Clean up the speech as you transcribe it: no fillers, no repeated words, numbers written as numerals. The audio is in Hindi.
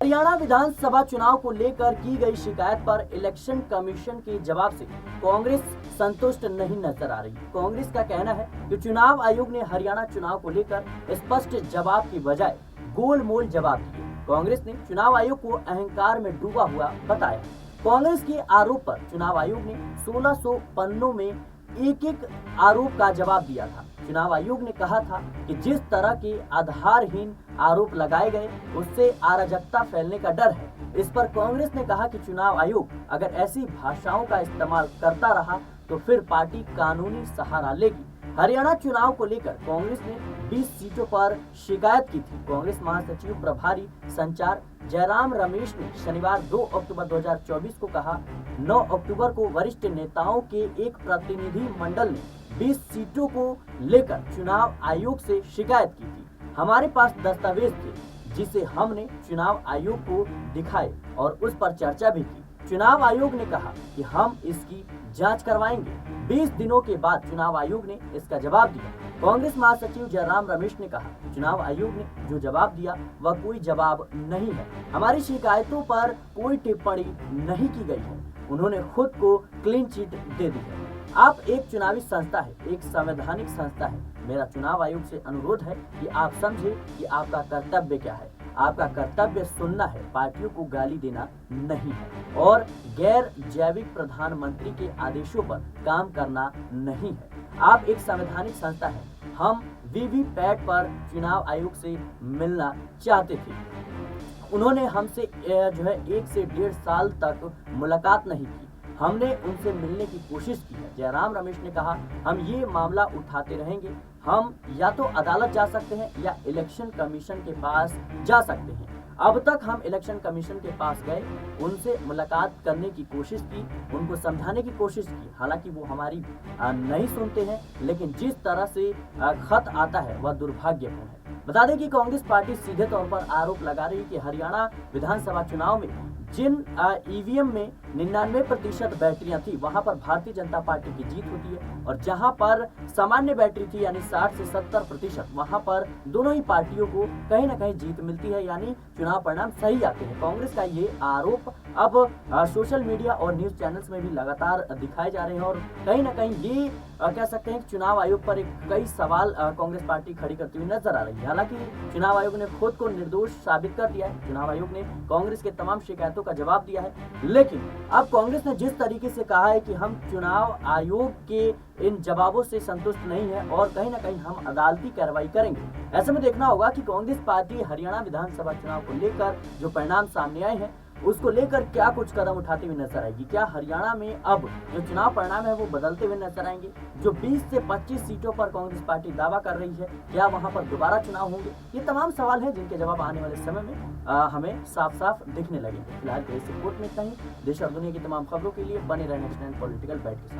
हरियाणा विधानसभा चुनाव को लेकर की गई शिकायत पर इलेक्शन कमीशन के जवाब से कांग्रेस संतुष्ट नहीं नजर आ रही। कांग्रेस का कहना है कि चुनाव आयोग ने हरियाणा चुनाव को लेकर स्पष्ट जवाब की बजाय गोलमोल जवाब दिए। कांग्रेस ने चुनाव आयोग को अहंकार में डूबा हुआ बताया। कांग्रेस के आरोप पर चुनाव आयोग ने 1600 पन्नों में एक आरोप का जवाब दिया था। चुनाव आयोग ने कहा था कि जिस तरह के आधारहीन आरोप लगाए गए उससे अराजकता फैलने का डर है। इस पर कांग्रेस ने कहा कि चुनाव आयोग अगर ऐसी भाषाओं का इस्तेमाल करता रहा तो फिर पार्टी कानूनी सहारा लेगी। हरियाणा चुनाव को लेकर कांग्रेस ने 20 सीटों पर शिकायत की थी। कांग्रेस महासचिव प्रभारी संचार जयराम रमेश ने शनिवार 2 अक्टूबर 2024 को कहा, 9 अक्टूबर को वरिष्ठ नेताओं के एक प्रतिनिधि मंडल ने 20 सीटों को लेकर चुनाव आयोग से शिकायत की थी। हमारे पास दस्तावेज थे जिसे हमने चुनाव आयोग को दिखाए और उस पर चर्चा भी की। चुनाव आयोग ने कहा कि हम इसकी जांच करवाएंगे। 20 दिनों के बाद चुनाव आयोग ने इसका जवाब दिया। कांग्रेस महासचिव जयराम रमेश ने कहा, चुनाव आयोग ने जो जवाब दिया वह कोई जवाब नहीं है। हमारी शिकायतों पर कोई टिप्पणी नहीं की गई है। उन्होंने खुद को क्लीन चिट दे दी है। आप एक चुनावी संस्था है, एक संवैधानिक संस्था है। मेरा चुनाव आयोग से अनुरोध है कि आप समझे कि आपका कर्तव्य क्या है। आपका कर्तव्य सुनना है, पार्टियों को गाली देना नहीं है और गैर जैविक प्रधानमंत्री के आदेशों पर काम करना नहीं है। आप एक संवैधानिक संस्था है। हम वीवीपैट पर चुनाव आयोग से मिलना चाहते थे। उन्होंने हमसे जो है 1 से 1.5 साल तक मुलाकात नहीं की। हमने उनसे मिलने की कोशिश की है। जयराम रमेश ने कहा, हम ये मामला उठाते रहेंगे। हम या तो अदालत जा सकते हैं या इलेक्शन कमीशन के पास जा सकते हैं। अब तक हम इलेक्शन कमीशन के पास गए, उनसे मुलाकात करने की कोशिश की, उनको समझाने की कोशिश की। हालांकि वो हमारी नहीं सुनते हैं, लेकिन जिस तरह से खत आता है वह दुर्भाग्यपूर्ण है। बता दें कि कांग्रेस पार्टी सीधे तौर पर आरोप लगा रही है कि हरियाणा विधानसभा चुनाव में जिन ईवीएम में 99% बैटरियां थी वहां पर भारतीय जनता पार्टी की जीत होती है और जहां पर सामान्य बैटरी थी यानी 60 से 70% वहां पर दोनों ही पार्टियों को कहीं ना कहीं जीत मिलती है, यानी चुनाव परिणाम सही आते हैं। कांग्रेस का ये आरोप अब सोशल मीडिया और न्यूज चैनल्स में भी लगातार दिखाए जा रहे हैं और कहीं ना कहीं ये कह सकते हैं कि चुनाव आयोग पर कई सवाल कांग्रेस पार्टी खड़ी करती हुई नजर आ रही है। हालांकि चुनाव आयोग ने खुद को निर्दोष साबित कर दिया है। चुनाव आयोग ने कांग्रेस के तमाम शिकायतों का जवाब दिया है, लेकिन अब कांग्रेस ने जिस तरीके से कहा है कि हम चुनाव आयोग के इन जवाबों से संतुष्ट नहीं है और कहीं ना कहीं हम अदालती कार्रवाई करेंगे। ऐसे में देखना होगा कि कांग्रेस पार्टी हरियाणा विधानसभा चुनाव को लेकर जो परिणाम सामने आए हैं उसको लेकर क्या कुछ कदम उठाते हुए नजर आएगी। क्या हरियाणा में अब जो चुनाव परिणाम है वो बदलते हुए नजर आएंगे? जो 20 से 25 सीटों पर कांग्रेस पार्टी दावा कर रही है, क्या वहां पर दोबारा चुनाव होंगे? ये तमाम सवाल हैं जिनके जवाब आने वाले समय में हमें साफ साफ दिखने लगेंगे। फिलहाल इस रिपोर्ट में इतना ही। देश और दुनिया की तमाम खबरों के लिए बने रहने नेक्स्ट टाइम पॉलिटिकल बाइट के साथ।